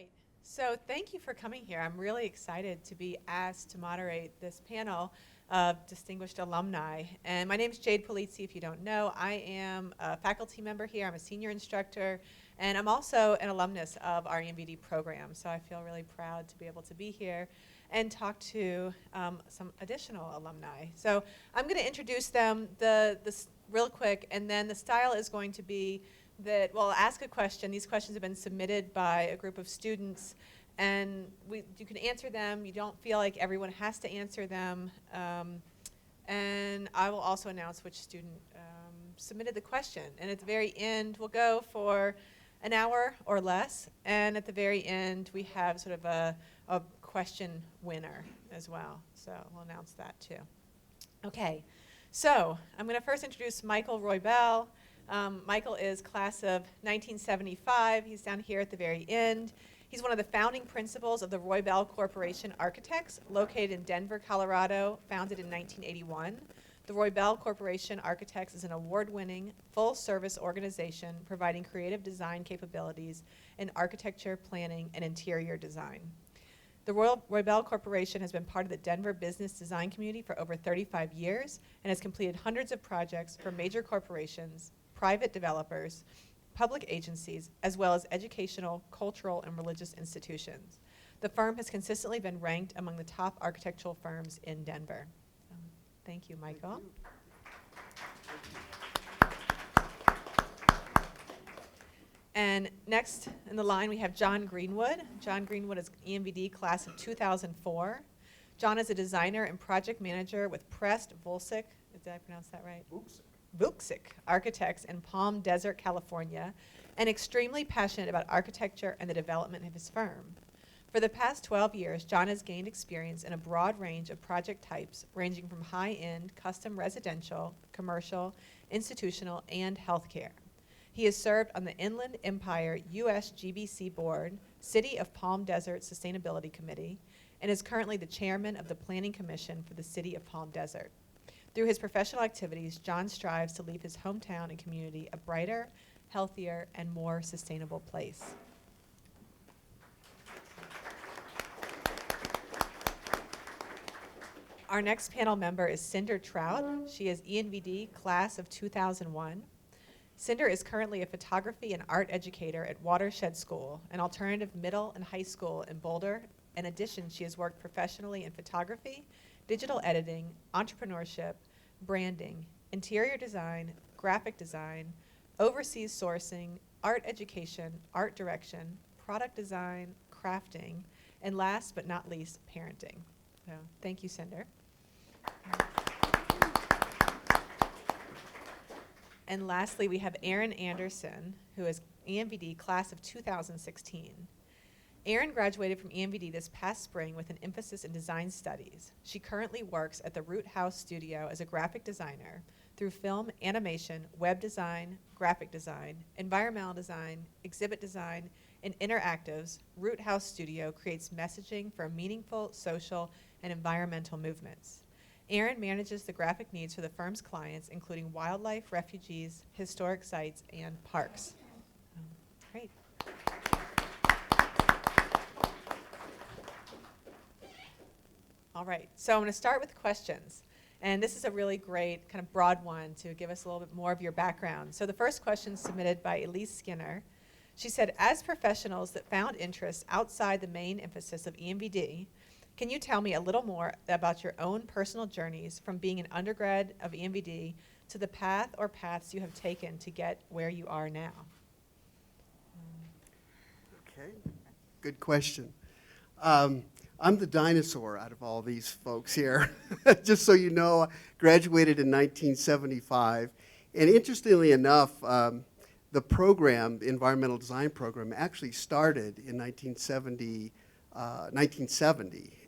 right. So thank you for coming here. I'm really excited to be asked to moderate this panel of distinguished alumni. And my name is Jade Polizzi, if you don't know. I am a faculty member here. I'm a senior instructor. And I'm also an alumnus of our ENVD program. So I feel really proud to be able to be here and talk to some additional alumni. So I'm going to introduce them real quick, and then the style is going to be that we'll ask a question. These questions have been submitted by a group of students, and you can answer them. You don't feel like everyone has to answer them. And I will also announce which student submitted the question. And at the very end, we'll go for an hour or less. And at the very end, we have sort of a question winner as well. So we'll announce that too. Okay, so I'm going to first introduce Michael Roybell. Michael is class of 1975. He's down here at the very end. He's one of the founding principals of the Roybell Corporation Architects, located in Denver, Colorado, founded in 1981. The Roybell Corporation Architects is an award-winning, full-service organization providing creative design capabilities in architecture, planning, and interior design. The Roybell Corporation has been part of the Denver business design community for over 35 years and has completed hundreds of projects for major corporations, private developers, public agencies, as well as educational, cultural, and religious institutions. The firm has consistently been ranked among the top architectural firms in Denver. Thank you, Michael. And next in the line, we have John Greenwood. John Greenwood is ENVD class of 2004. John is a designer and project manager with Prest Volsic. Did I pronounce that right? Vuxic Architects in Palm Desert, California, and extremely passionate about architecture and the development of his firm. For the past 12 years, John has gained experience in a broad range of project types, ranging from high-end, custom residential, commercial, institutional, and healthcare. He has served on the Inland Empire U.S. GBC Board, City of Palm Desert Sustainability Committee, and is currently the chairman of the Planning Commission for the City of Palm Desert. Through his professional activities, John strives to leave his hometown and community a brighter, healthier, and more sustainable place. Our next panel member is Cinder Trout. She is ENVD class of 2001. Cinder is currently a photography and art educator at Watershed School, an alternative middle and high school in Boulder. In addition, she has worked professionally in photography, digital editing, entrepreneurship, branding, interior design, graphic design, overseas sourcing, art education, art direction, product design, crafting, and last but not least, parenting. So thank you, Cinder. And lastly, we have Erin Anderson, who is ENVD class of 2016. Erin graduated from ENVD this past spring with an emphasis in design studies. She currently works at the Root House Studio as a graphic designer through film, animation, web design, graphic design, environmental design, exhibit design, and interactives. Root House Studio creates messaging for meaningful social and environmental movements. Erin manages the graphic needs for the firm's clients, including wildlife, refugees, historic sites, and parks. Great. All right, so I'm going to start with questions. And this is a really great kind of broad one to give us a little bit more of your background. So the first question is submitted by Elise Skinner. She said, as professionals that found interest outside the main emphasis of ENVD, can you tell me a little more about your own personal journeys from being an undergrad of ENVD to the path or paths you have taken to get where you are now? Okay, good question. I'm the dinosaur out of all these folks here. Just so you know, I graduated in 1975. And interestingly enough, the program, the environmental design program, actually started in 1970,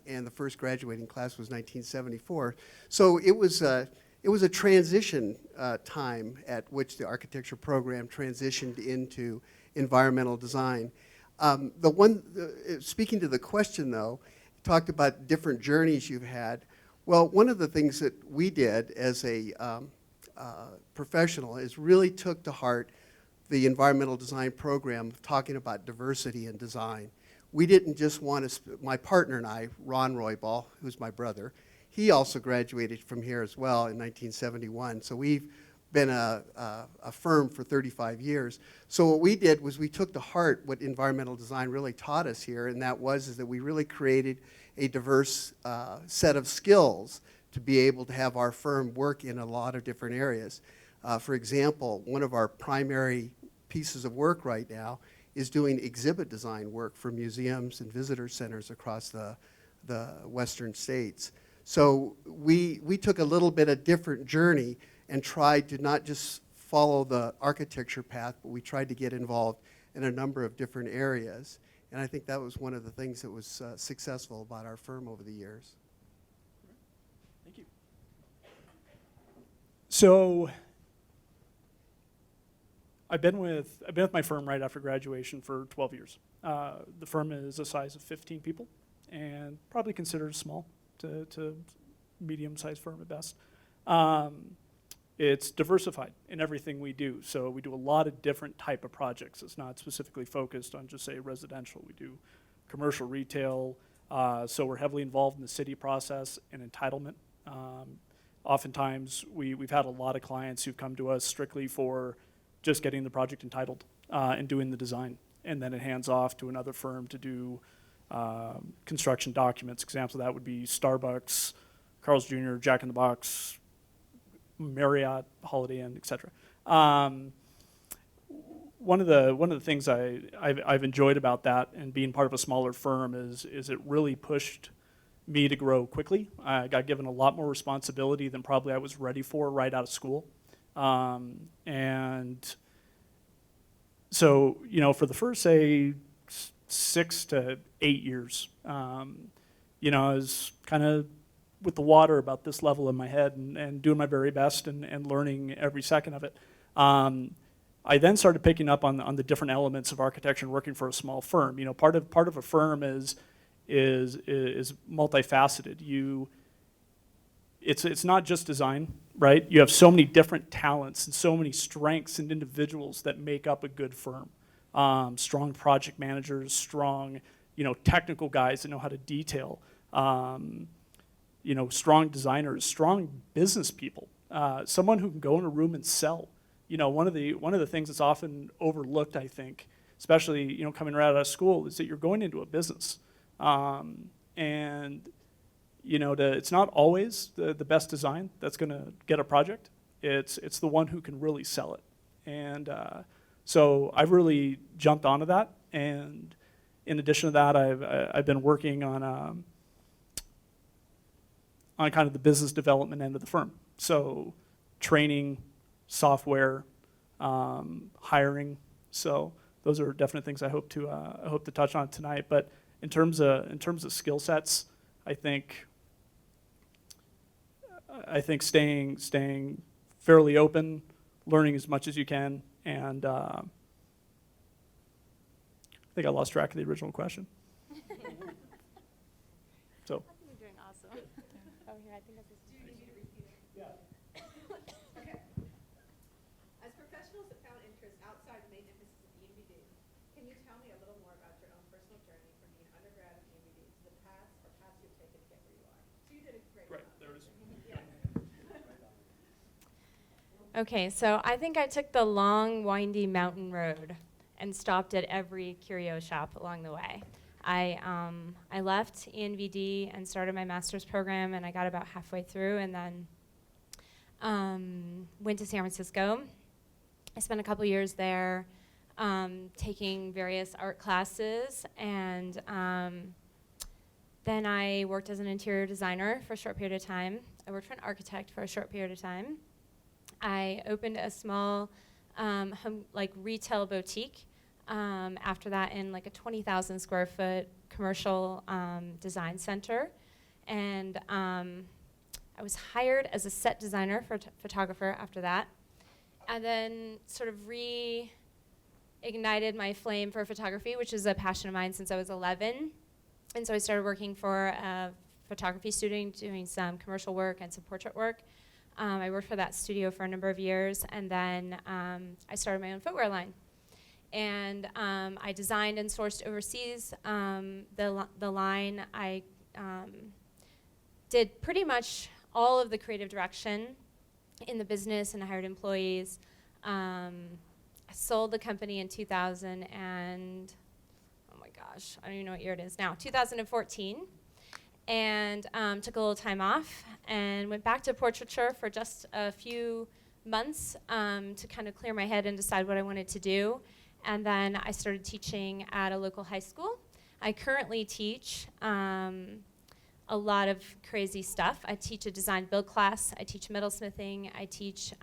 and the first graduating class was 1974. So it was a transition time at which the architecture program transitioned into environmental design. Speaking to the question though, talked about different journeys you've had. Well, one of the things that we did as a professional is really took to heart the environmental design program, talking about diversity in design. we didn't just want to, my partner and I, Ron Roybal, who's my brother, he also graduated from here as well in 1971. So we've been a firm for 35 years. So what we did was we took to heart what environmental design really taught us here, and that was that we really created a diverse set of skills to be able to have our firm work in a lot of different areas. For example, one of our primary pieces of work right now is doing exhibit design work for museums and visitor centers across the western states. So we took a little bit of different journey and tried to not just follow the architecture path, but we tried to get involved in a number of different areas. And I think that was one of the things that was successful about our firm over the years. Thank you. So I've been with my firm right after graduation for 12 years. The firm is a size of 15 people and probably considered small to medium-sized firm at best. It's diversified in everything we do. So we do a lot of different type of projects. It's not specifically focused on just, say, residential. We do commercial, retail. So we're heavily involved in the city process and entitlement. Oftentimes, we've had a lot of clients who've come to us strictly for just getting the project entitled and doing the design. And then it hands off to another firm to do construction documents. Examples of that would be Starbucks, Carl's Jr., Jack in the Box, Marriott, Holiday Inn, etc. One of the things I've enjoyed about that and being part of a smaller firm is it really pushed me to grow quickly. I got given a lot more responsibility than probably I was ready for right out of school. And so, you know, for the first, say, 6 to 8 years, you know, I was kind of with the water about this level in my head and doing my very best and learning every second of it. I then started picking up on the different elements of architecture and working for a small firm. You know, part of a firm is multifaceted. It's not just design, right? You have so many different talents and so many strengths and individuals that make up a good firm. Strong project managers, strong, you know, technical guys that know how to detail. You know, strong designers, strong business people. Someone who can go in a room and sell. You know, one of the things that's often overlooked, I think, especially, you know, coming right out of school, is that you're going into a business. And you know, it's not always the best design that's going to get a project. It's the one who can really sell it. And so I've really jumped onto that. And in addition to that, I've been working on kind of the business development end of the firm. So training, software, hiring. So those are definite things I hope to touch on tonight. But in terms of skill sets, I think staying fairly open, learning as much as you can, and I think I lost track of the original question. So. I think you're doing awesome. Oh, here, I think that's Do you need me to repeat it? Yeah. Okay. As professionals that found interest outside the main emphasis of ENVD, can you tell me a little more about your own personal journey from being undergrad at ENVD to the paths you've taken to get where you are? So you did a great job. Right, there it is. Yeah. Okay, so I think I took the long, windy mountain road and stopped at every curio shop along the way. I left ENVD and started my master's program, and I got about halfway through, and then went to San Francisco. I spent a couple years there taking various art classes, and then I worked as an interior designer for a short period of time. I worked for an architect for a short period of time. I opened a small home, retail boutique after that in like a 20,000 square foot commercial design center. And I was hired as a set designer for photographer after that. And then sort of reignited my flame for photography, which is a passion of mine since I was 11. And so I started working for a photography studio, doing some commercial work and some portrait work. I worked for that studio for a number of years, and then I started my own footwear line. And I designed and sourced overseas the line. I did pretty much all of the creative direction in the business, and I hired employees. I sold the company in 2000 and, oh my gosh, I don't even know what year it is now, 2014. And took a little time off and went back to portraiture for just a few months to kind of clear my head and decide what I wanted to do. And then I started teaching at a local high school. I currently teach a lot of crazy stuff. I teach a design build class. I teach metalsmithing. I teach,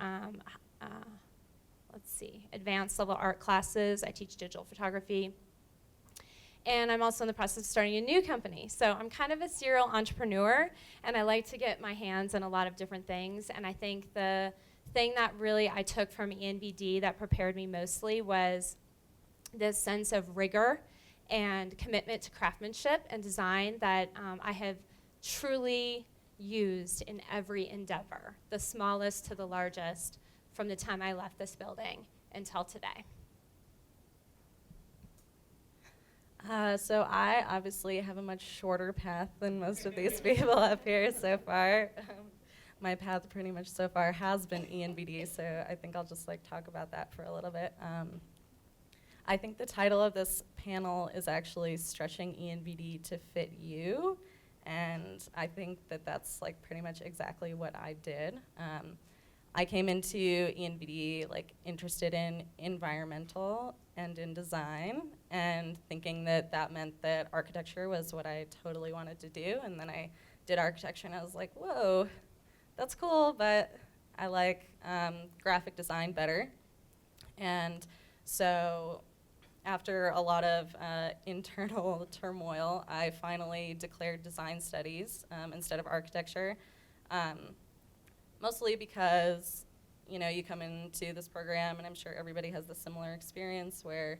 advanced level art classes. I teach digital photography. And I'm also in the process of starting a new company. So I'm kind of a serial entrepreneur, and I like to get my hands in a lot of different things. And I think the thing that really I took from ENVD that prepared me mostly was this sense of rigor and commitment to craftsmanship and design that I have truly used in every endeavor, the smallest to the largest, from the time I left this building until today. So I obviously have a much shorter path than most of these people up here so far. My path pretty much so far has been ENVD, so I think I'll just talk about that for a little bit. I think the title of this panel is actually Stretching ENVD to Fit You, and I think that that's pretty much exactly what I did. I came into ENVD interested in environmental and in design, and thinking that that meant that architecture was what I totally wanted to do. And then I did architecture, and I was like, whoa, that's cool, but I like graphic design better. And so after a lot of internal turmoil, I finally declared design studies instead of architecture. Mostly because, you come into this program, and I'm sure everybody has the similar experience, where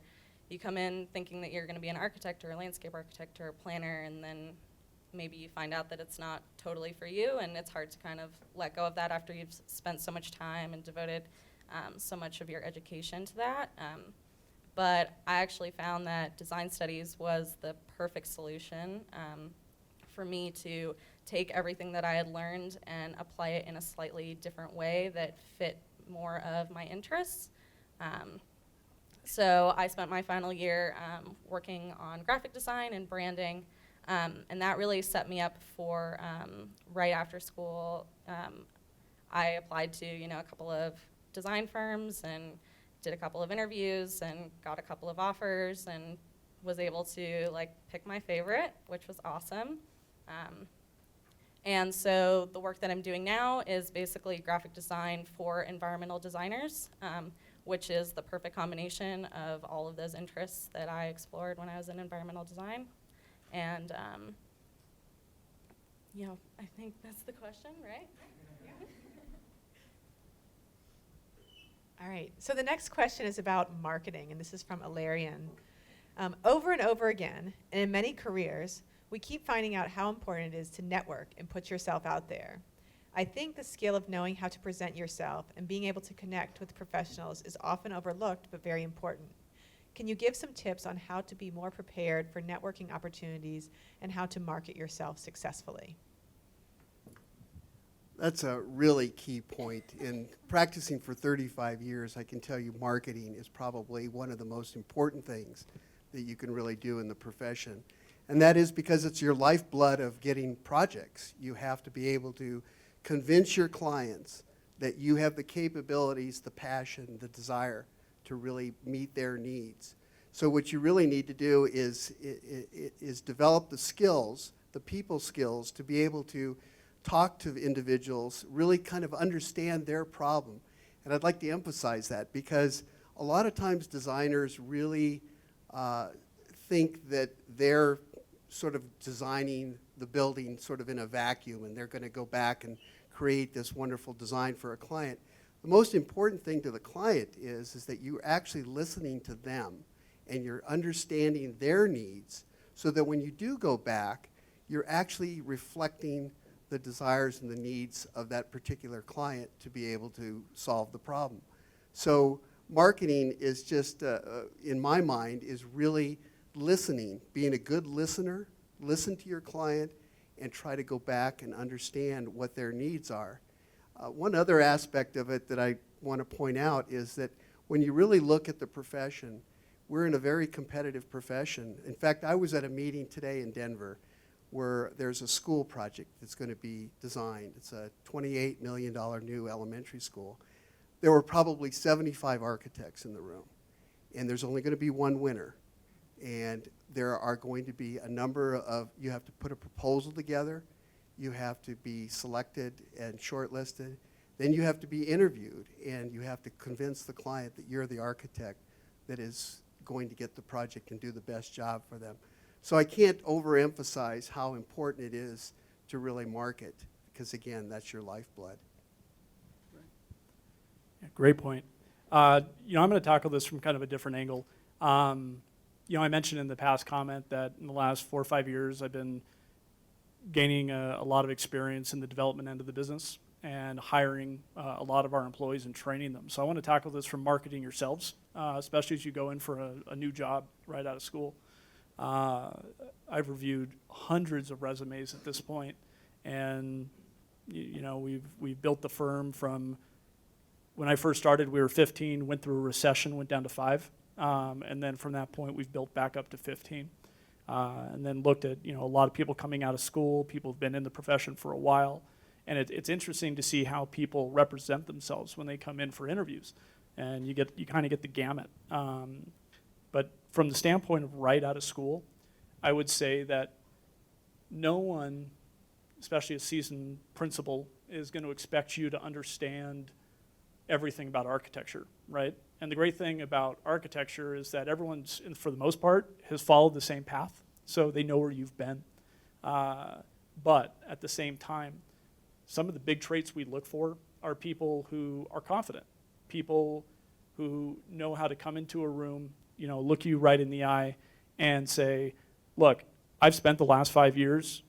you come in thinking that you're going to be an architect or a landscape architect or a planner, and then maybe you find out that it's not totally for you, and it's hard to kind of let go of that after you've spent so much time and devoted so much of your education to that. But I actually found that design studies was the perfect solution for me to take everything that I had learned and apply it in a slightly different way that fit more of my interests. So I spent my final year working on graphic design and branding, and that really set me up for right after school. I applied to a couple of design firms and did a couple of interviews and got a couple of offers and was able to pick my favorite, which was awesome. And so the work that I'm doing now is basically graphic design for environmental designers, which is the perfect combination of all of those interests that I explored when I was in environmental design. And I think that's the question, right? All right, so the next question is about marketing, and this is from Alarian. Over and over again, and in many careers, we keep finding out how important it is to network and put yourself out there. I think the skill of knowing how to present yourself and being able to connect with professionals is often overlooked but very important. Can you give some tips on how to be more prepared for networking opportunities and how to market yourself successfully? That's a really key point. In practicing for 35 years, I can tell you marketing is probably one of the most important things that you can really do in the profession. And that is because it's your lifeblood of getting projects. You have to be able to convince your clients that you have the capabilities, the passion, the desire to really meet their needs. So what you really need to do is develop the skills, the people skills, to be able to talk to individuals, really kind of understand their problem. And I'd like to emphasize that because a lot of times designers really think that they're sort of designing the building sort of in a vacuum, and they're going to go back and create this wonderful design for a client. The most important thing to the client is that you're actually listening to them and you're understanding their needs, so that when you do go back, you're actually reflecting the desires and the needs of that particular client to be able to solve the problem. So marketing is just, in my mind, is really listening, being a good listener, listen to your client, and try to go back and understand what their needs are. One other aspect of it that I want to point out is that when you really look at the profession, we're in a very competitive profession. In fact, I was at a meeting today in Denver where there's a school project that's going to be designed. It's a $28 million new elementary school. There were probably 75 architects in the room, and there's only going to be one winner. And there are going to be a number of, you have to put a proposal together, you have to be selected and shortlisted, then you have to be interviewed, and you have to convince the client that you're the architect that is going to get the project and do the best job for them. So I can't overemphasize how important it is to really market, because again, that's your lifeblood. Yeah, great point. I'm going to tackle this from kind of a different angle. I mentioned in the past comment that in the last 4 or 5 years, I've been gaining a lot of experience in the development end of the business and hiring a lot of our employees and training them. So I want to tackle this from marketing yourselves, especially as you go in for a new job right out of school. I've reviewed hundreds of resumes at this point, and we've built the firm from when I first started. We were 15, went through a recession, went down to 5, and then from that point we've built back up to 15, and then looked at a lot of people coming out of school, people who've been in the profession for a while, and it's interesting to see how people represent themselves when they come in for interviews, and you kind of get the gamut. But from the standpoint of right out of school, I would say that no one, especially a seasoned principal, is going to expect you to understand everything about architecture, right? And the great thing about architecture is that everyone's, for the most part, has followed the same path, so they know where you've been. But at the same time, some of the big traits we look for are people who are confident, people who know how to come into a room, look you right in the eye and say, look, I've spent the last 5 years,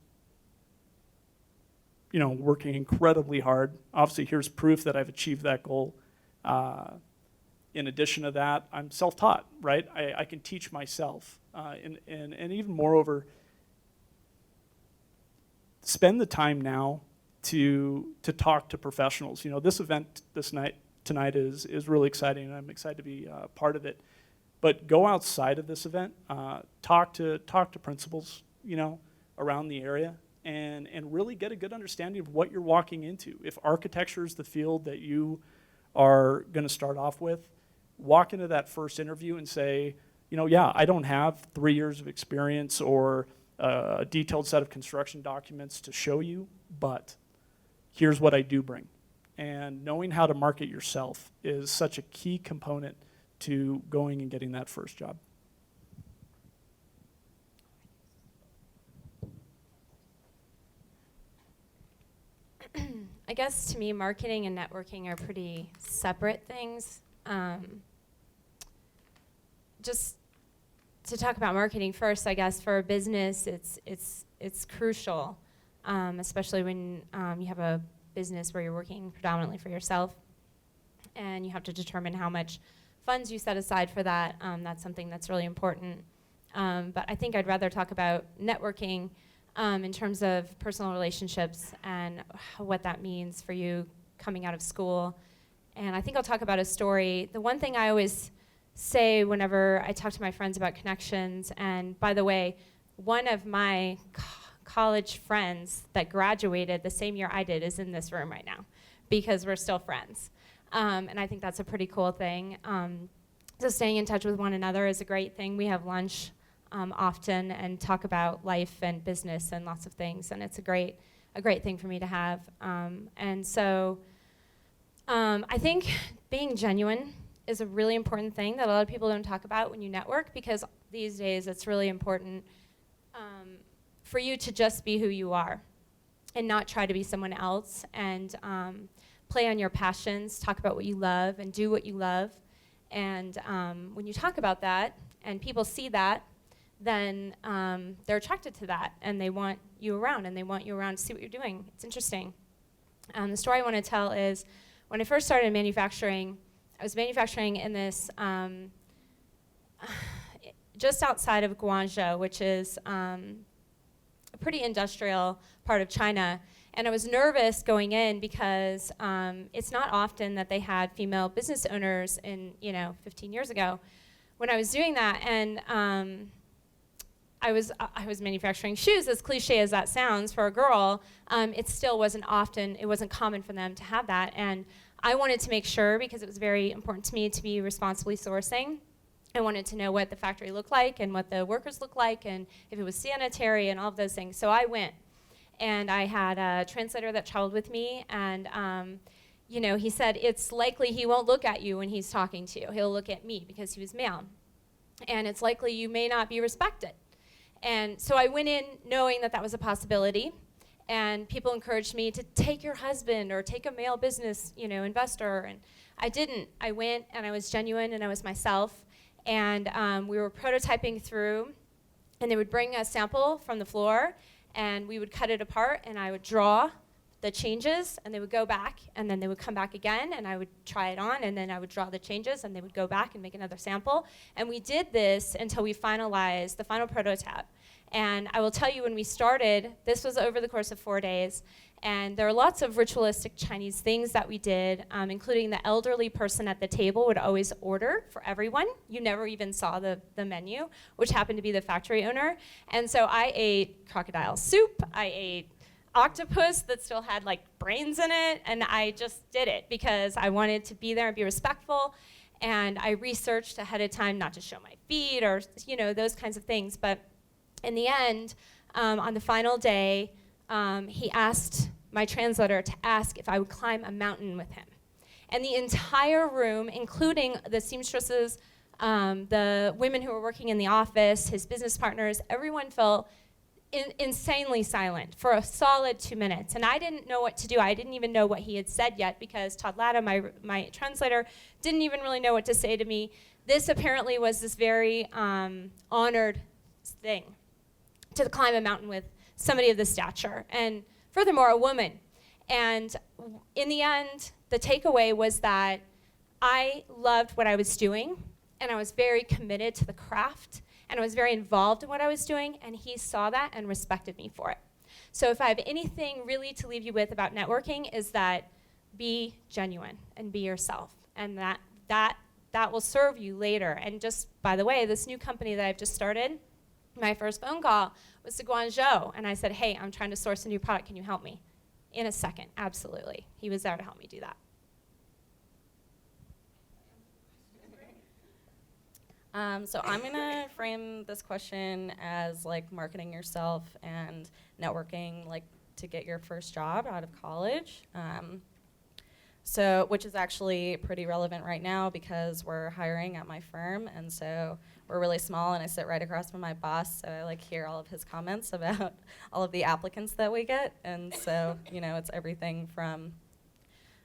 working incredibly hard. Obviously, here's proof that I've achieved that goal. In addition to that, I'm self-taught, right? I can teach myself. And even moreover, spend the time now to talk to professionals. This event tonight is really exciting, and I'm excited to be part of it. But go outside of this event, talk to principals, around the area, and really get a good understanding of what you're walking into. If architecture is the field that you are going to start off with, walk into that first interview and say, yeah, I don't have 3 years of experience or a detailed set of construction documents to show you, but here's what I do bring. And knowing how to market yourself is such a key component to going and getting that first job. I guess to me, marketing and networking are pretty separate things. Just to talk about marketing first, I guess for a business, it's crucial, especially when you have a business where you're working predominantly for yourself, and you have to determine how much funds you set aside for that. That's something that's really important. But I think I'd rather talk about networking in terms of personal relationships and what that means for you coming out of school. And I think I'll talk about a story. The one thing I always say whenever I talk to my friends about connections, and by the way, one of my college friends that graduated the same year I did is in this room right now because we're still friends. And I think that's a pretty cool thing. So staying in touch with one another is a great thing. We have lunch often and talk about life and business and lots of things, and it's a great thing for me to have. And so I think being genuine is a really important thing that a lot of people don't talk about when you network, because these days it's really important for you to just be who you are and not try to be someone else, and play on your passions, talk about what you love and do what you love. And when you talk about that and people see that, then they're attracted to that and they want you around, and they want you around to see what you're doing. It's interesting. The story I want to tell is when I first started in manufacturing, I was manufacturing in this just outside of Guangzhou, which is a pretty industrial part of China. And I was nervous going in because it's not often that they had female business owners in, 15 years ago when I was doing that. And I was manufacturing shoes, as cliche as that sounds for a girl. It still wasn't common for them to have that. And I wanted to make sure, because it was very important to me to be responsibly sourcing. I wanted to know what the factory looked like and what the workers looked like and if it was sanitary and all of those things. So I went, and I had a translator that traveled with me, and he said it's likely he won't look at you when he's talking to you. He'll look at me because he was male. And it's likely you may not be respected. And so I went in knowing that that was a possibility. And people encouraged me to take your husband or take a male business, investor. And I didn't. I went, and I was genuine, and I was myself. And we were prototyping through, and they would bring a sample from the floor, and we would cut it apart, and I would draw the changes, and they would go back, and then they would come back again, and I would try it on, and then I would draw the changes, and they would go back and make another sample. And we did this until we finalized the final prototype. And I will tell you, when we started, this was over the course of 4 days, and there are lots of ritualistic Chinese things that we did, including the elderly person at the table would always order for everyone. You never even saw the menu, which happened to be the factory owner. And so I ate crocodile soup, I ate octopus that still had brains in it, and I just did it because I wanted to be there and be respectful. And I researched ahead of time not to show my feet or those kinds of things. But in the end, on the final day, he asked my translator to ask if I would climb a mountain with him. And the entire room, including the seamstresses, the women who were working in the office, his business partners, everyone felt insanely silent for a solid 2 minutes. And I didn't know what to do. I didn't even know what he had said yet, because Todd Latta, my translator, didn't even really know what to say to me. This apparently was this very honored thing, to climb a mountain with somebody of this stature, and furthermore, a woman. And in the end, the takeaway was that I loved what I was doing, and I was very committed to the craft, and I was very involved in what I was doing, and he saw that and respected me for it. So if I have anything really to leave you with about networking, is that be genuine and be yourself, and that will serve you later. And just, by the way, this new company that I've just started, my first phone call was to Guangzhou, and I said, hey, I'm trying to source a new product, can you help me? In a second, absolutely. He was there to help me do that. So I'm gonna frame this question as marketing yourself and networking to get your first job out of college. Which is actually pretty relevant right now because we're hiring at my firm, and so we're really small, and I sit right across from my boss, so I hear all of his comments about all of the applicants that we get. And so, it's everything from,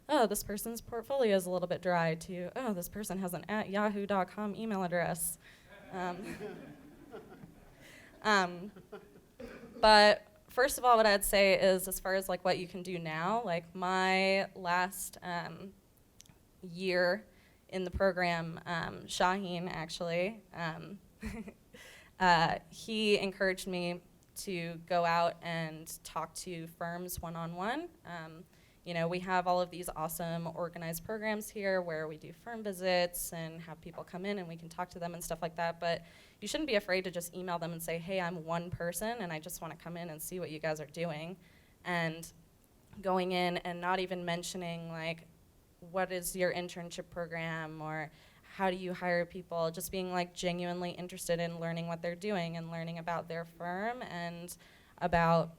oh, this person's portfolio is a little bit dry, to, oh, this person has an @yahoo.com email address. But first of all, what I'd say is, as far as what you can do now, my last year in the program, Shaheen actually, he encouraged me to go out and talk to firms one-on-one. We have all of these awesome organized programs here where we do firm visits and have people come in and we can talk to them and stuff like that, but you shouldn't be afraid to just email them and say, hey, I'm one person and I just want to come in and see what you guys are doing. And going in and not even mentioning what is your internship program or how do you hire people, just being genuinely interested in learning what they're doing and learning about their firm and about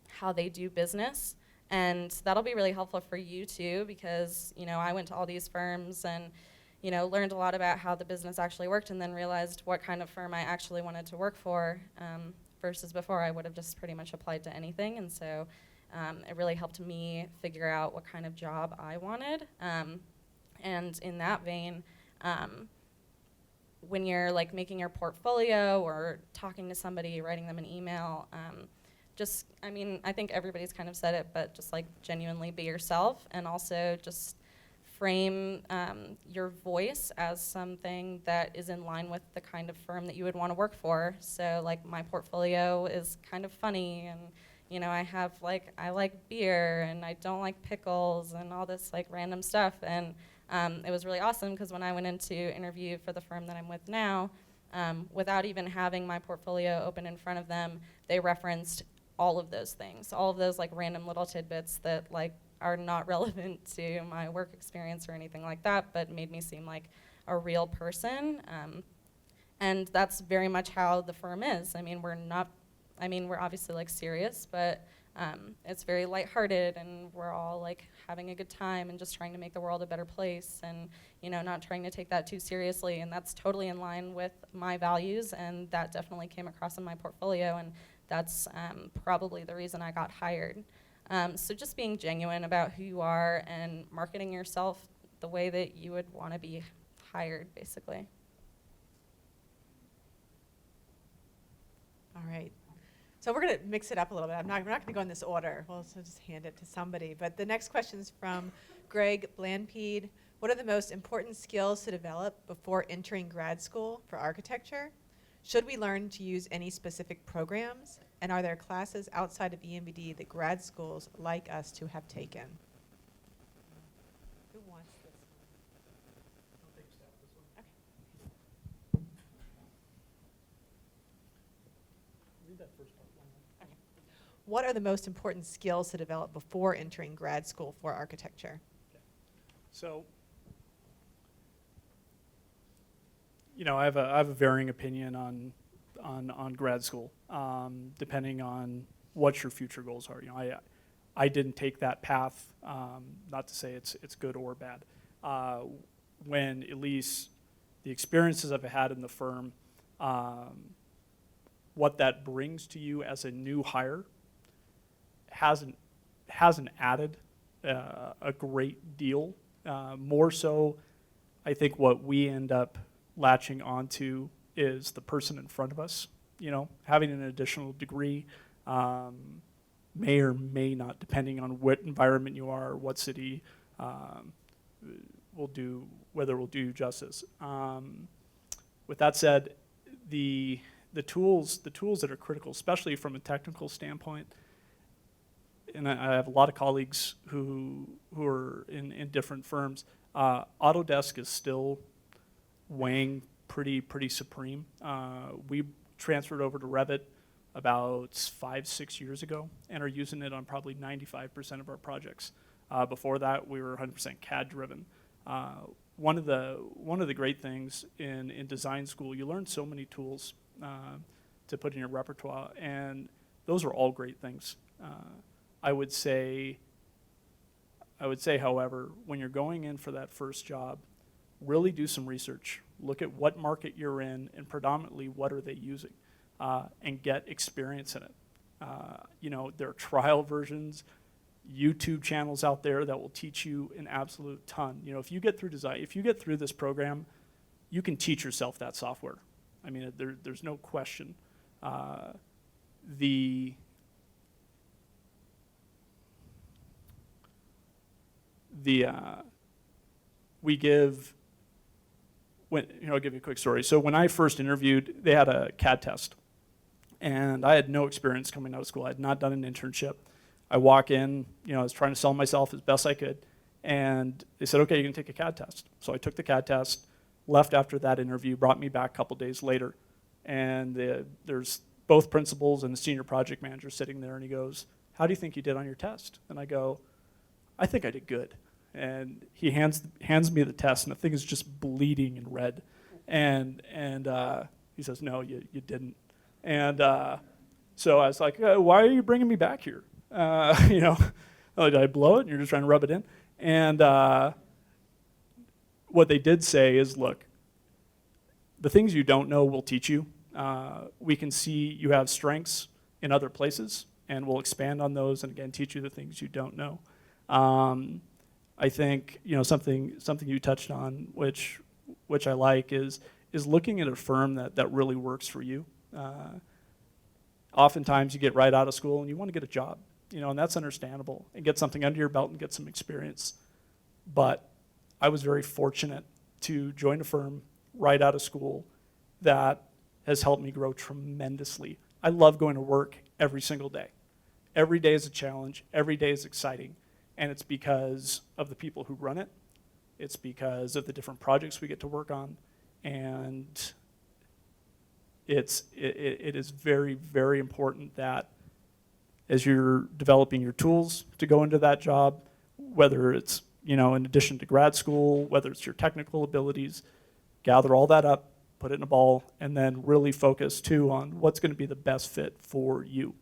how they do business. And that'll be really helpful for you too, because I went to all these firms and learned a lot about how the business actually worked, and then realized what kind of firm I actually wanted to work for, versus before I would have just pretty much applied to anything. And so it really helped me figure out what kind of job I wanted. And in that vein, when you're making your portfolio or talking to somebody, writing them an email, I think everybody's kind of said it, but just genuinely be yourself, and also just frame your voice as something that is in line with the kind of firm that you would want to work for. So like my portfolio is kind of funny, and I have I like beer and I don't like pickles and all this random stuff. And it was really awesome because when I went into interview for the firm that I'm with now, without even having my portfolio open in front of them, they referenced all of those things, all of those random little tidbits that are not relevant to my work experience or anything like that, but made me seem like a real person. And that's very much how the firm is. We're obviously serious, but it's very lighthearted, and we're all having a good time and just trying to make the world a better place, and not trying to take that too seriously. And that's totally in line with my values, and that definitely came across in my portfolio, and that's probably the reason I got hired. So just being genuine about who you are and marketing yourself the way that you would want to be hired, basically. All right. So we're going to mix it up a little bit. We're not going to go in this order. We'll just hand it to somebody. But the next question is from Greg Blandpede. What are the most important skills to develop before entering grad school for architecture? Should we learn to use any specific programs? And are there classes outside of ENVD that grad schools like us to have taken? Who wants this one? Okay. Read that first part. Okay. What are the most important skills to develop before entering grad school for architecture? So, I have a varying opinion on grad school, depending on what your future goals are. I didn't take that path. Not to say it's good or bad. When at least the experiences I've had in the firm, what that brings to you as a new hire hasn't added a great deal. More so, I think what we end up latching onto is the person in front of us. Having an additional degree may or may not, depending on what environment you are, or what city, will do you justice. With that said, the tools that are critical, especially from a technical standpoint, and I have a lot of colleagues who are in different firms. Autodesk is still weighing pretty supreme. We transferred over to Revit about 5-6 years ago and are using it on probably 95% of our projects. Before that, we were 100% CAD driven. One of the great things in design school, you learn so many tools to put in your repertoire, and those are all great things. I would say, however, when you're going in for that first job, really do some research. Look at what market you're in, and predominantly what are they using, and get experience in it. There are trial versions, YouTube channels out there that will teach you an absolute ton. If you get through this program, you can teach yourself that software. There's no question. I'll give you a quick story. So when I first interviewed, they had a CAD test, and I had no experience coming out of school. I had not done an internship. I walk in, I was trying to sell myself as best I could, and they said, okay, you can take a CAD test. So I took the CAD test, left after that interview, brought me back a couple days later, and there's both principals and the senior project manager sitting there, and he goes, how do you think you did on your test? And I go, I think I did good. And he hands me the test, and the thing is just bleeding and red. And he says, no, you didn't. And so I was like, why are you bringing me back here? Did I blow it? And you're just trying to rub it in? And what they did say is, look, the things you don't know we'll teach you. We can see you have strengths in other places, and we'll expand on those and, again, teach you the things you don't know. I think something you touched on, which I like, is looking at a firm that really works for you. Oftentimes you get right out of school and you want to get a job, and that's understandable, and get something under your belt and get some experience. But I was very fortunate to join a firm right out of school that has helped me grow tremendously. I love going to work every single day. Every day is a challenge, every day is exciting, and it's because of the people who run it. It's because of the different projects we get to work on, and it is very, very important that as you're developing your tools to go into that job, whether it's, in addition to grad school, whether it's your technical abilities, gather all that up, put it in a ball, and then really focus too on what's going to be the best fit for you.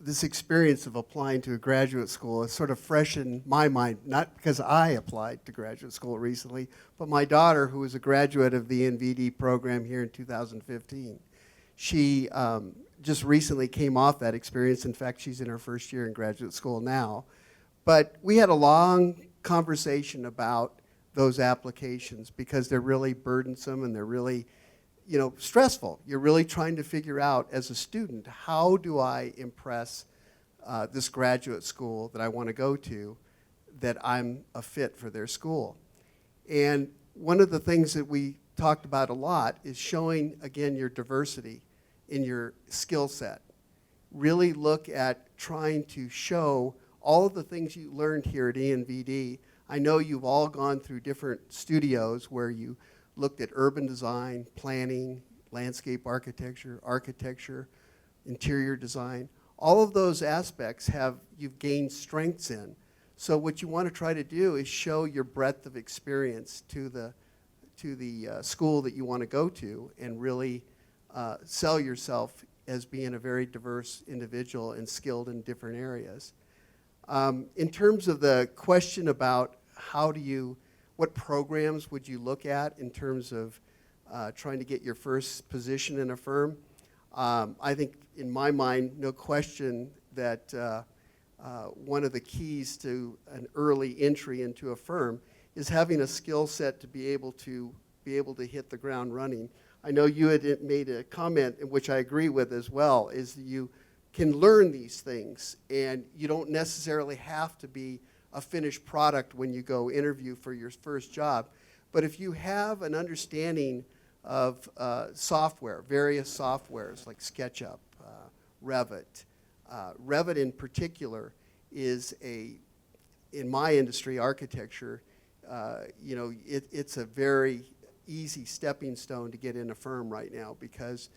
This experience of applying to a graduate school is sort of fresh in my mind, not because I applied to graduate school recently, but my daughter, who is a graduate of the ENVD program here in 2015. She just recently came off that experience. In fact, she's in her first year in graduate school now. But we had a long conversation about those applications because they're really burdensome and they're really stressful. You're really trying to figure out as a student, how do I impress this graduate school that I want to go to, that I'm a fit for their school. And one of the things that we talked about a lot is showing, again, your diversity in your skill set. Really look at trying to show all of the things you learned here at ENVD. I know you've all gone through different studios where you looked at urban design, planning, landscape architecture, interior design. All of those aspects you've gained strengths in. So what you want to try to do is show your breadth of experience to the school that you want to go to, and really sell yourself as being a very diverse individual and skilled in different areas. In terms of the question about what programs would you look at in terms of trying to get your first position in a firm? I think, in my mind, no question that one of the keys to an early entry into a firm is having a skill set to be able to hit the ground running. I know you had made a comment, which I agree with as well, is that you can learn these things, and you don't necessarily have to be a finished product when you go interview for your first job. But if you have an understanding of software, various softwares like SketchUp, Revit. Revit in particular is in my industry, architecture, it's a very easy stepping stone to get in a firm right now, because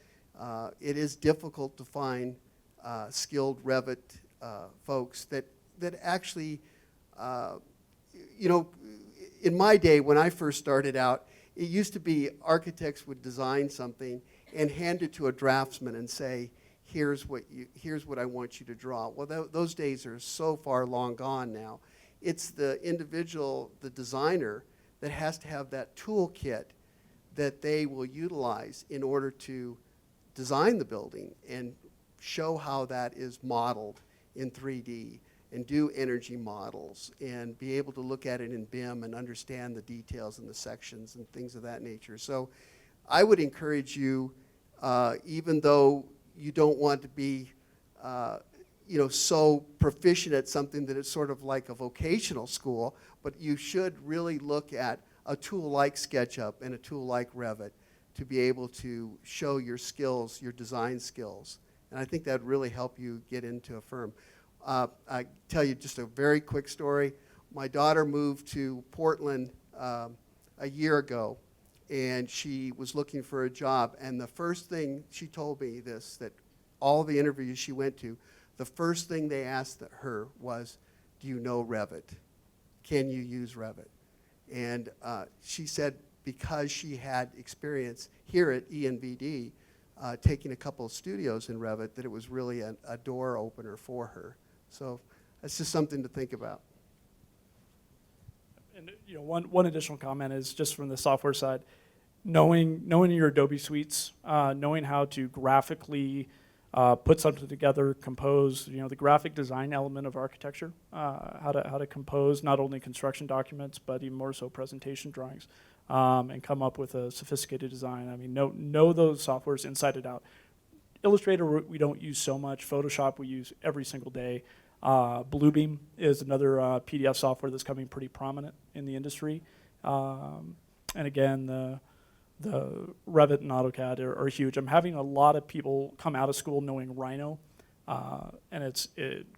it is difficult to find skilled Revit folks that actually, in my day when I first started out, it used to be architects would design something and hand it to a draftsman and say, here's what I want you to draw. Well, those days are so far long gone now. It's the individual, the designer, that has to have that toolkit that they will utilize in order to design the building and show how that is modeled in 3D, and do energy models, and be able to look at it in BIM and understand the details and the sections and things of that nature. So I would encourage you, even though you don't want to be so proficient at something that it's sort of like a vocational school, but you should really look at a tool like SketchUp and a tool like Revit to be able to show your skills, your design skills. And I think that would really help you get into a firm. I tell you just a very quick story. My daughter moved to Portland a year ago, and she was looking for a job. And the first thing she told me that all the interviews she went to, the first thing they asked her was, do you know Revit? Can you use Revit? And she said because she had experience here at ENVD, taking a couple of studios in Revit, that it was really a door opener for her. So that's just something to think about. And one additional comment is just from the software side, knowing your Adobe suites, knowing how to graphically put something together, compose, the graphic design element of architecture, how to compose not only construction documents but even more so presentation drawings, and come up with a sophisticated design. I mean, know those softwares inside and out. Illustrator we don't use so much. Photoshop we use every single day. Bluebeam is another PDF software that's coming pretty prominent in the industry. And again, the Revit and AutoCAD are huge. I'm having a lot of people come out of school knowing Rhino, and it's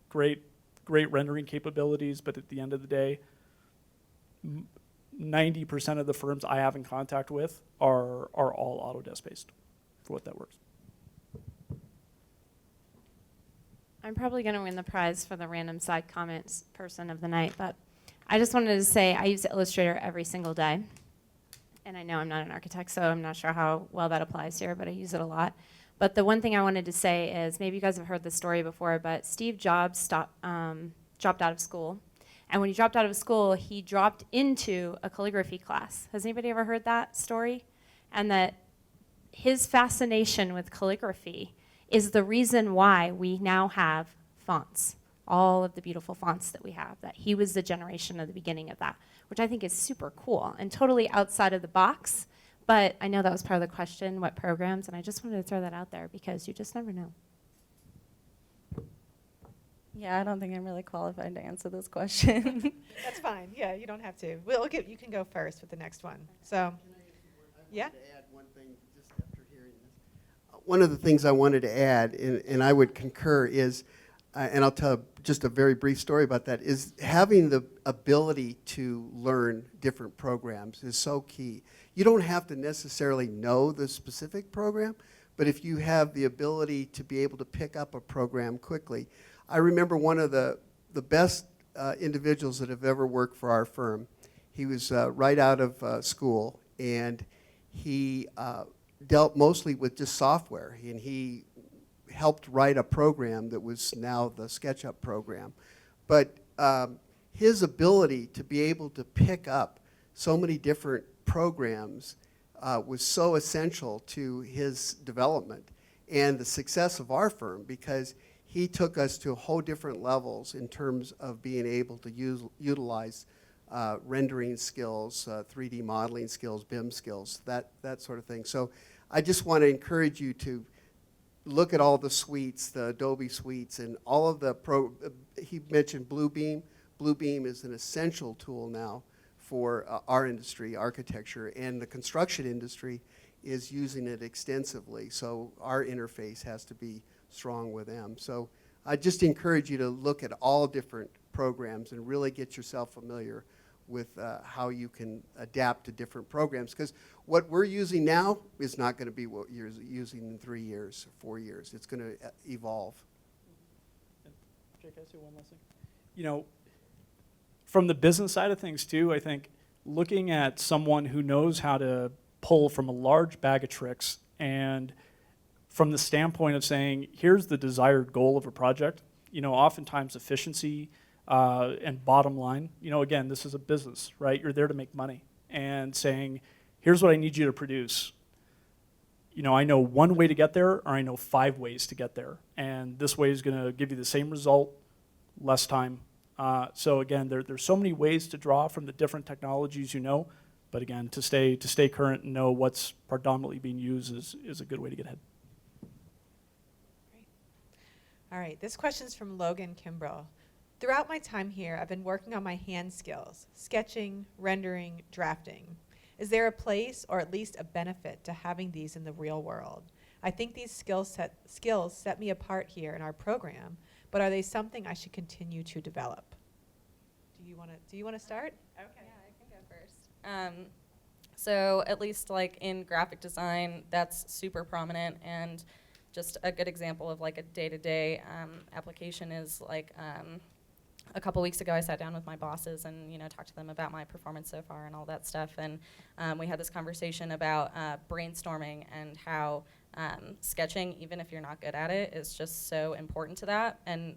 great rendering capabilities, but at the end of the day, 90% of the firms I have in contact with are all Autodesk based for what that works. I'm probably going to win the prize for the random side comments person of the night, but I just wanted to say I use Illustrator every single day. And I know I'm not an architect, so I'm not sure how well that applies here, but I use it a lot. But the one thing I wanted to say is, maybe you guys have heard this story before, but Steve Jobs dropped out of school. And when he dropped out of school, he dropped into a calligraphy class. Has anybody ever heard that story? And that his fascination with calligraphy is the reason why we now have fonts, all of the beautiful fonts that we have, that he was the generation of the beginning of that, which I think is super cool and totally outside of the box. But I know that was part of the question, what programs, and I just wanted to throw that out there because you just never know. Yeah, I don't think I'm really qualified to answer this question. That's fine. Yeah, you don't have to. You can go first with the next one. So, Can I ask you yeah. to add one thing just after hearing this? One of the things I wanted to add, and I would concur, is, and I'll tell just a very brief story about that, is having the ability to learn different programs is so key. You don't have to necessarily know the specific program, but if you have the ability to be able to pick up a program quickly. I remember one of the best individuals that have ever worked for our firm. He was right out of school, and he dealt mostly with just software, and he helped write a program that was now the SketchUp program. But his ability to be able to pick up so many different programs was so essential to his development and the success of our firm, because he took us to whole different levels in terms of being able to utilize rendering skills, 3D modeling skills, BIM skills, that sort of thing. So I just want to encourage you to look at all the suites, the Adobe suites, and all of the he mentioned Bluebeam. Bluebeam is an essential tool now for our industry, architecture, and the construction industry is using it extensively. So our interface has to be strong with them. So I just encourage you to look at all different programs and really get yourself familiar with how you can adapt to different programs, because what we're using now is not going to be what you're using in 3 years, 4 years. It's going to evolve. Jake, can I say one last thing? You know, from the business side of things too, I think looking at someone who knows how to pull from a large bag of tricks, and from the standpoint of saying, here's the desired goal of a project, you know, oftentimes efficiency and bottom line, you know, again, this is a business, right? You're there to make money, and saying, here's what I need you to produce. You know, I know one way to get there, or I know 5 ways to get there, and this way is going to give you the same result, less time. So again, there's so many ways to draw from the different technologies, you know, but again, to stay current and know what's predominantly being used is a good way to get ahead. Great. All right, this question's from Logan Kimbrell. Throughout my time here, I've been working on my hand skills, sketching, rendering, drafting. Is there a place or at least a benefit to having these in the real world? I think these skills set me apart here in our program, but are they something I should continue to develop? Do you want to start? Okay. Yeah, I can go first. So at least like in graphic design, that's super prominent, and just a good example of like a day-to-day application is like a couple weeks ago I sat down with my bosses and, you know, talked to them about my performance so far and all that stuff, and we had this conversation about brainstorming and how sketching, even if you're not good at it, is just so important to that. And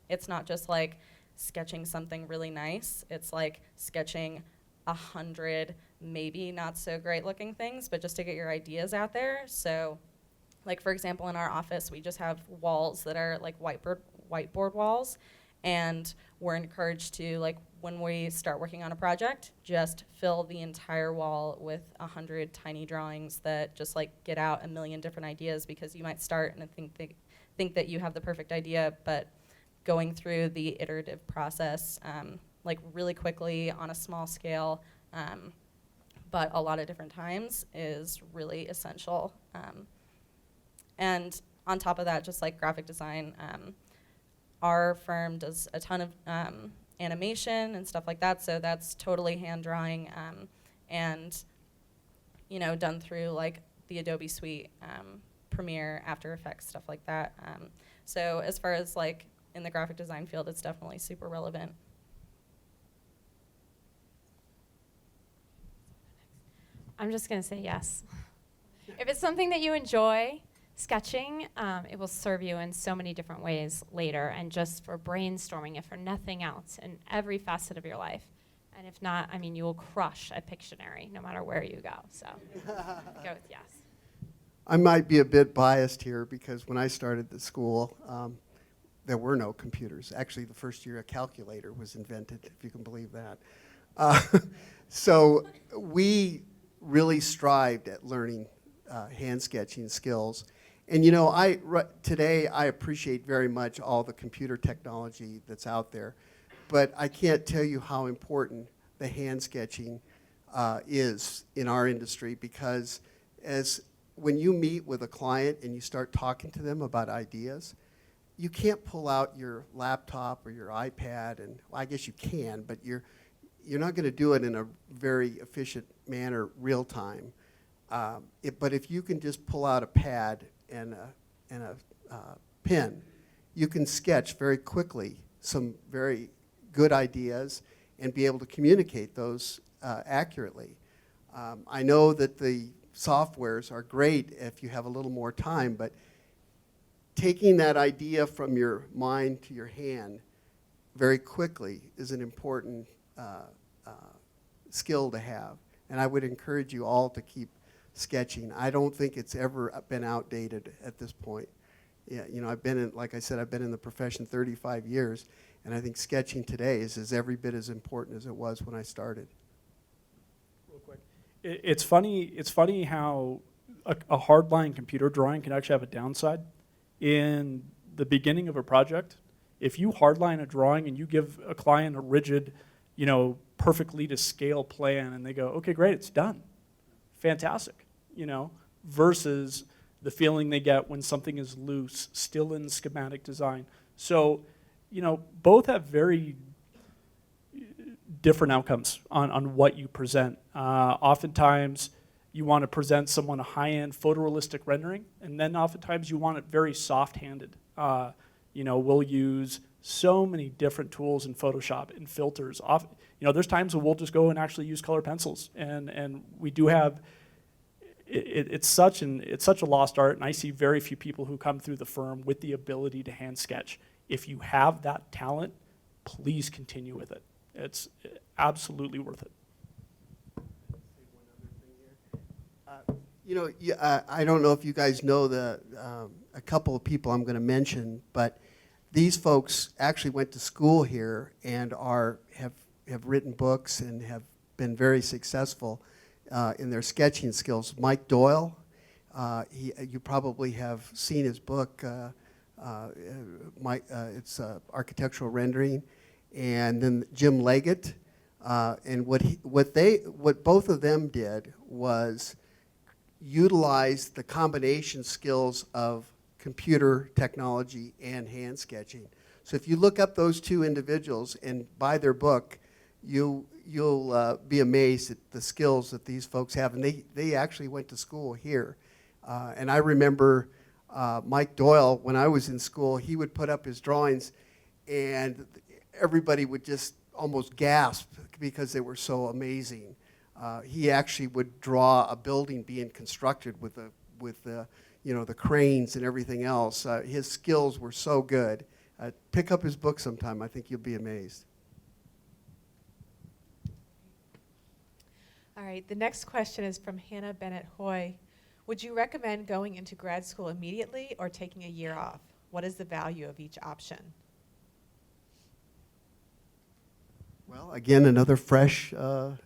it's not just like sketching something really nice, it's like sketching 100 maybe not so great looking things, but just to get your ideas out there. So like, for example, in our office we just have walls that are like whiteboard walls, and we're encouraged to like when we start working on a project, just fill the entire wall with 100 tiny drawings that just like get out a million different ideas, because you might start and think that you have the perfect idea, but going through the iterative process like really quickly on a small scale, but a lot of different times is really essential. And on top of that, just like graphic design, our firm does a ton of animation and stuff like that, so that's totally hand drawing and done through like the Adobe Suite, Premiere, After Effects, stuff like that. So as far as like in the graphic design field, it's definitely super relevant. I'm just going to say yes. If it's something that you enjoy, sketching, it will serve you in so many different ways later, and just for brainstorming, if for nothing else, in every facet of your life. And if not, I mean, you will crush a Pictionary no matter where you go. So I go with yes. I might be a bit biased here because when I started the school, there were no computers. Actually, the first year a calculator was invented, if you can believe that. So we really strived at learning hand sketching skills. And today I appreciate very much all the computer technology that's out there, but I can't tell you how important the hand sketching is in our industry, because when you meet with a client and you start talking to them about ideas, you can't pull out your laptop or your iPad, and well, I guess you can, but you're not going to do it in a very efficient manner real time. But if you can just pull out a pad and a pen, you can sketch very quickly some very good ideas and be able to communicate those accurately. I know that the softwares are great if you have a little more time, but taking that idea from your mind to your hand very quickly is an important skill to have. And I would encourage you all to keep sketching. I don't think it's ever been outdated at this point. Yeah, like I said, I've been in the profession 35 years, and I think sketching today is every bit as important as it was when I started. Real quick, it's funny how a hardline computer drawing can actually have a downside. In the beginning of a project, if you hardline a drawing and you give a client a rigid, perfectly to scale plan, and they go, okay, great, it's done, fantastic, versus the feeling they get when something is loose, still in schematic design. So, both have very different outcomes on what you present. Oftentimes, you want to present someone a high-end photorealistic rendering, and then oftentimes you want it very soft-handed. We'll use so many different tools in Photoshop and filters. There's times when we'll just go and actually use color pencils, and we do have. It's such a lost art, and I see very few people who come through the firm with the ability to hand sketch. If you have that talent, please continue with it. It's absolutely worth it. I don't know if you guys know a couple of people I'm going to mention, but these folks actually went to school here and have written books and have been very successful in their sketching skills. Mike Doyle, you probably have seen his book. It's Architectural Rendering, and then Jim Leggett, and what both of them did was utilize the combination skills of computer technology and hand sketching. So if you look up those two individuals and buy their book, you'll be amazed at the skills that these folks have. And they actually went to school here. And I remember Mike Doyle, when I was in school, he would put up his drawings and everybody would just almost gasp because they were so amazing. He actually would draw a building being constructed with the cranes and everything else. His skills were so good. Pick up his book sometime. I think you'll be amazed. All right, the next question is from Hannah Bennett Hoy. Would you recommend going into grad school immediately or taking a year off? What is the value of each option? Well, again, another fresh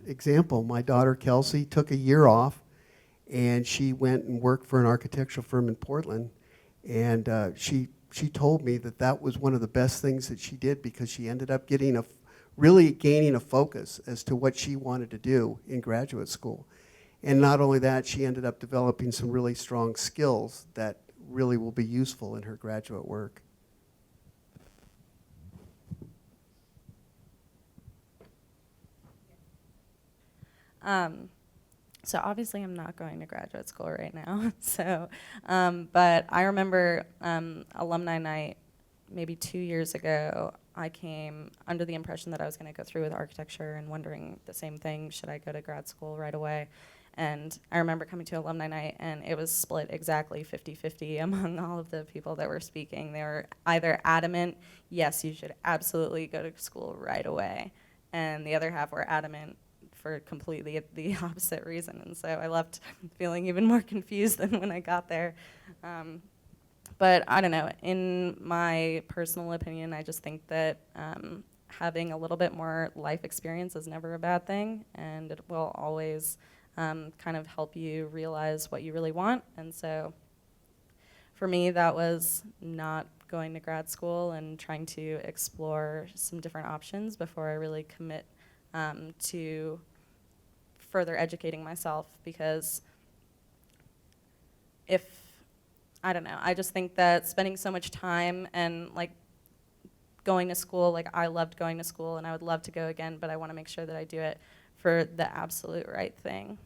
example. My daughter Kelsey took a year off, and she went and worked for an architectural firm in Portland. And she told me that that was one of the best things that she did, because she ended up getting really gaining a focus as to what she wanted to do in graduate school. And not only that, she ended up developing some really strong skills that really will be useful in her graduate work. So obviously I'm not going to graduate school right now. So, but I remember alumni night maybe 2 years ago. I came under the impression that I was going to go through with architecture and wondering the same thing: should I go to grad school right away? And I remember coming to alumni night, and it was split exactly 50-50 among all of the people that were speaking. They were either adamant, yes, you should absolutely go to school right away, and the other half were adamant for completely the opposite reason. And so I left feeling even more confused than when I got there. But I don't know, in my personal opinion, I just think that having a little bit more life experience is never a bad thing, and it will always kind of help you realize what you really want. And so for me, that was not going to grad school and trying to explore some different options before I really commit to further educating myself, because I don't know, I just think that spending so much time and like going to school, like I loved going to school and I would love to go again, but I want to make sure that I do it for the absolute right thing.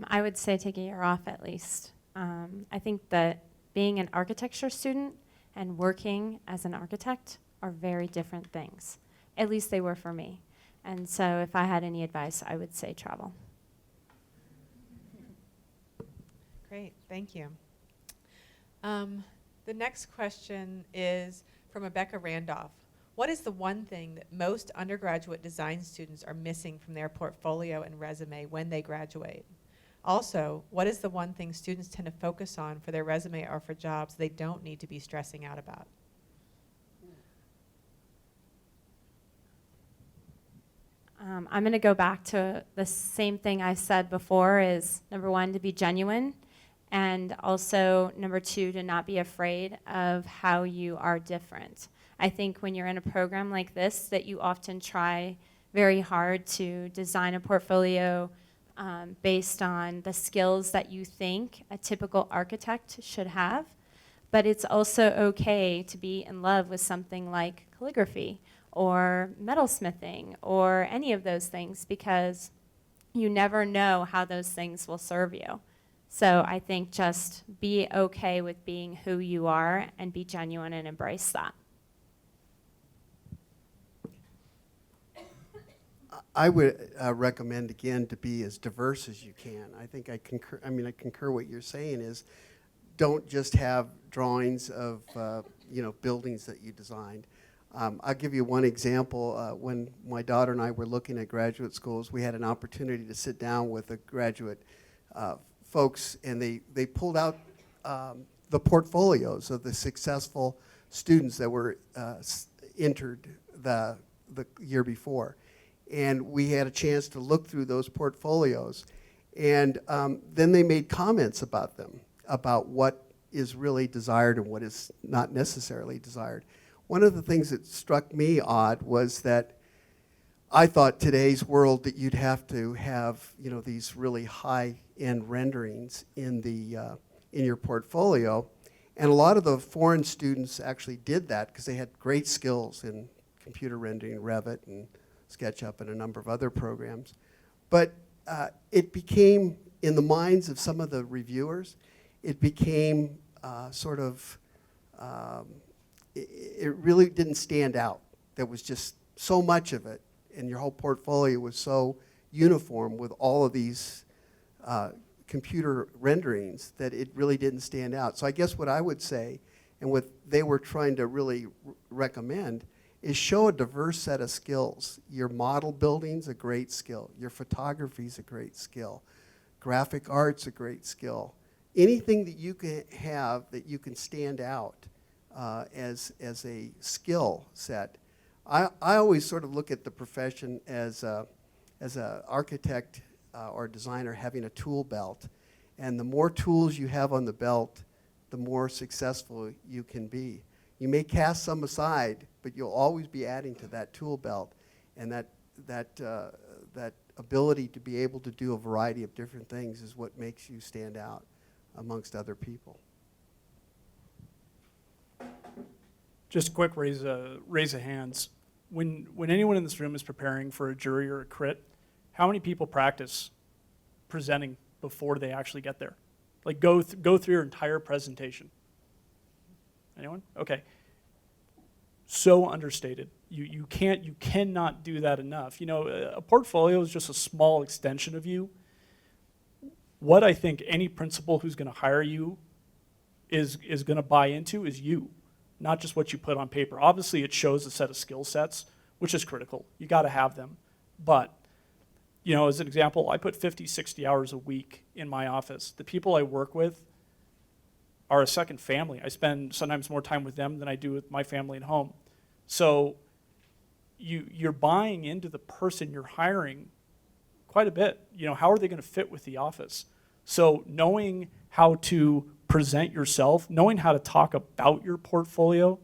I would say take a year off at least. I think that being an architecture student and working as an architect are very different things. At least they were for me. And so if I had any advice, I would say travel. Great, thank you. The next question is from Rebecca Randolph. What is the one thing that most undergraduate design students are missing from their portfolio and resume when they graduate? Also, what is the one thing students tend to focus on for their resume or for jobs they don't need to be stressing out about? I'm going to go back to the same thing I said before: is number one, to be genuine, and also number two, to not be afraid of how you are different. I think when you're in a program like this, that you often try very hard to design a portfolio based on the skills that you think a typical architect should have. But it's also okay to be in love with something like calligraphy or metalsmithing or any of those things, because you never know how those things will serve you. So I think just be okay with being who you are and be genuine and embrace that. I would recommend, again, to be as diverse as you can. I think I concur. I concur what you're saying is, don't just have drawings of buildings that you designed. I'll give you one example. When my daughter and I were looking at graduate schools, we had an opportunity to sit down with the graduate folks, and they pulled out the portfolios of the successful students that were entered the year before. And we had a chance to look through those portfolios. And then they made comments about them, about what is really desired and what is not necessarily desired. One of the things that struck me odd was that I thought today's world that you'd have to have these really high-end renderings in your portfolio. And a lot of the foreign students actually did that because they had great skills in computer rendering, Revit, and SketchUp, and a number of other programs. But it became, in the minds of some of the reviewers, it became it really didn't stand out. There was just so much of it, and your whole portfolio was so uniform with all of these computer renderings that it really didn't stand out. So I guess what I would say, and what they were trying to really recommend, is show a diverse set of skills. Your model building's a great skill. Your photography's a great skill. Graphic art's a great skill. Anything that you can have that you can stand out as a skill set, I always sort of look at the profession as a architect or designer having a tool belt. And the more tools you have on the belt, the more successful you can be. You may cast some aside, but you'll always be adding to that tool belt. And that ability to be able to do a variety of different things is what makes you stand out amongst other people. Just quick raise of hands. When anyone in this room is preparing for a jury or a crit, how many people practice presenting before they actually get there? Like go through your entire presentation. Anyone? Okay. So understated. You cannot do that enough. You know, a portfolio is just a small extension of you. What I think any principal who's going to hire you is going to buy into is you, not just what you put on paper. Obviously, it shows a set of skill sets, which is critical. You got to have them. But, you know, as an example, I put 50, 60 hours a week in my office. The people I work with are a second family. I spend sometimes more time with them than I do with my family at home. So you're buying into the person you're hiring quite a bit. You know, how are they going to fit with the office? So knowing how to present yourself, knowing how to talk about your portfolio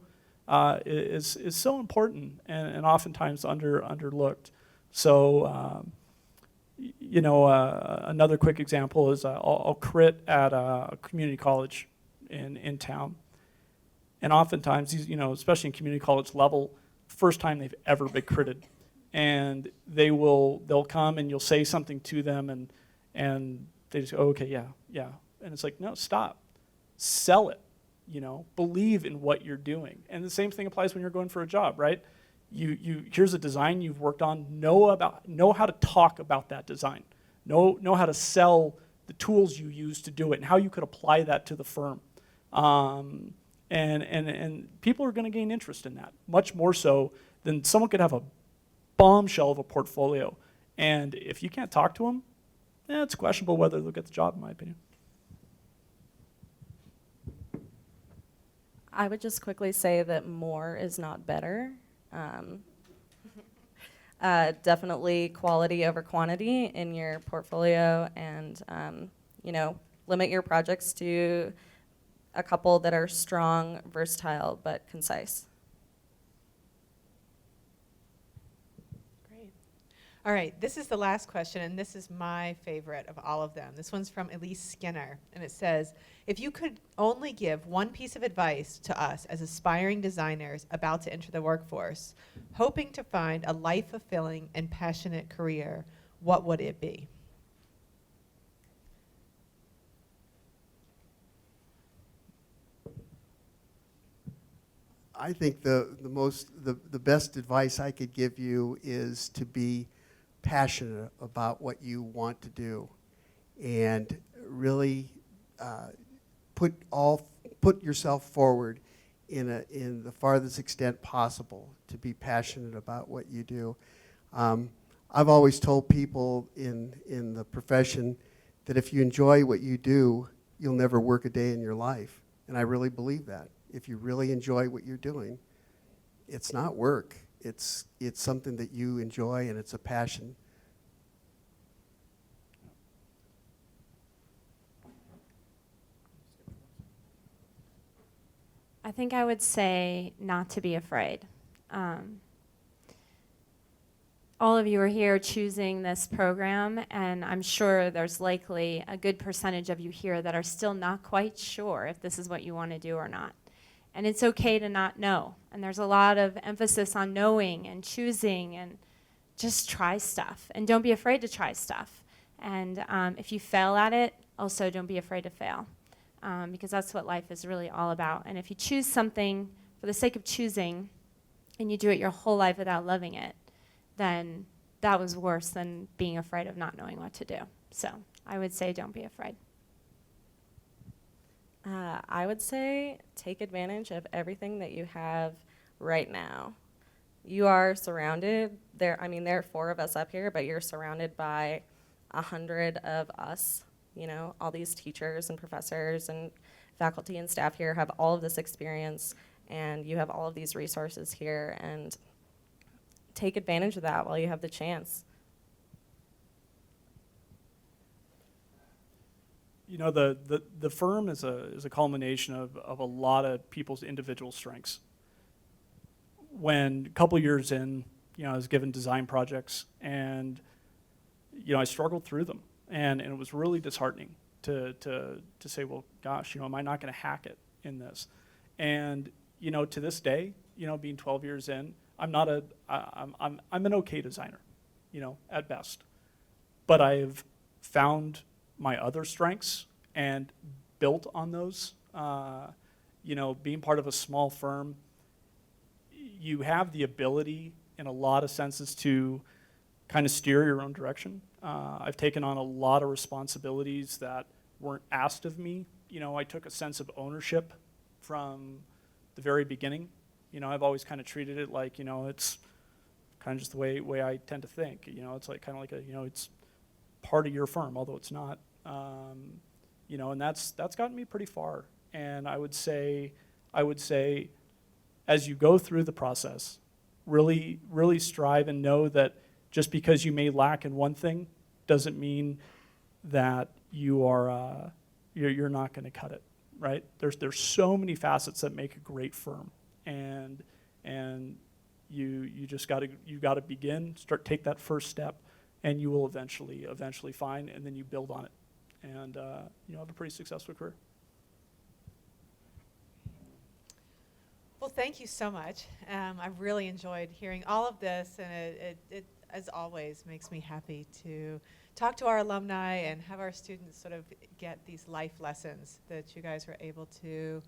is so important and oftentimes underlooked. So, you know, another quick example is I'll crit at a community college in town. And oftentimes, these, you know, especially in community college level, first time they've ever been critted. And they'll come and you'll say something to them and they just go, oh, okay, yeah. And it's like, no, stop. Sell it, you know, believe in what you're doing. And the same thing applies when you're going for a job, right? Here's a design you've worked on, know how to talk about that design. Know how to sell the tools you use to do it and how you could apply that to the firm. And people are going to gain interest in that, much more so than someone could have a bombshell of a portfolio. And if you can't talk to them, it's questionable whether they'll get the job, in my opinion. I would just quickly say that more is not better. Definitely quality over quantity in your portfolio, and you know, limit your projects to a couple that are strong, versatile, but concise. Great. All right, this is the last question, and this is my favorite of all of them. This one's from Elise Skinner, and it says, if you could only give one piece of advice to us as aspiring designers about to enter the workforce, hoping to find a life-fulfilling and passionate career, what would it be? I think the best advice I could give you is to be passionate about what you want to do, and really put yourself forward in the farthest extent possible to be passionate about what you do. I've always told people in the profession that if you enjoy what you do, you'll never work a day in your life, and I really believe that. If you really enjoy what you're doing, it's not work. It's something that you enjoy, and it's a passion. I think I would say not to be afraid. All of you are here choosing this program, and I'm sure there's likely a good percentage of you here that are still not quite sure if this is what you want to do or not. And it's okay to not know. And there's a lot of emphasis on knowing and choosing, and just try stuff. And don't be afraid to try stuff. And if you fail at it, also don't be afraid to fail. Because that's what life is really all about. And if you choose something for the sake of choosing, and you do it your whole life without loving it, then that was worse than being afraid of not knowing what to do. So I would say don't be afraid. I would say take advantage of everything that you have right now. You are surrounded, there are 4 of us up here, but you're surrounded by 100 of us. You know, all these teachers and professors and faculty and staff here have all of this experience, and you have all of these resources here, and take advantage of that while you have the chance. You know, the firm is a culmination of a lot of people's individual strengths. When a couple years in, you know, I was given design projects, and you know, I struggled through them, and it was really disheartening to say, well, gosh, you know, am I not going to hack it in this? And you know, to this day, you know, being 12 years in, I'm an okay designer, you know, at best, but I've found my other strengths and built on those. You know, being part of a small firm, you have the ability in a lot of senses to kind of steer your own direction. I've taken on a lot of responsibilities that weren't asked of me. You know, I took a sense of ownership from the very beginning. You know, I've always kind of treated it like, you know, it's kind of just the way I tend to think. You know, it's like kind of like you know, it's part of your firm, although it's not. You know, and that's gotten me pretty far. And I would say, as you go through the process, really strive and know that just because you may lack in one thing doesn't mean that you are you're not going to cut it, right? There's so many facets that make a great firm, and you just got to begin, take that first step, and you will eventually find, and then you build on it, and you know, have a pretty successful career. Well, thank you so much. I've really enjoyed hearing all of this, and it, as always, makes me happy to talk to our alumni and have our students sort of get these life lessons that you guys were able to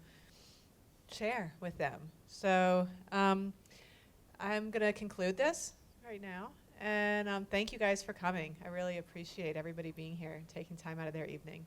share with them. So I'm going to conclude this right now, and thank you guys for coming. I really appreciate everybody being here and taking time out of their evening.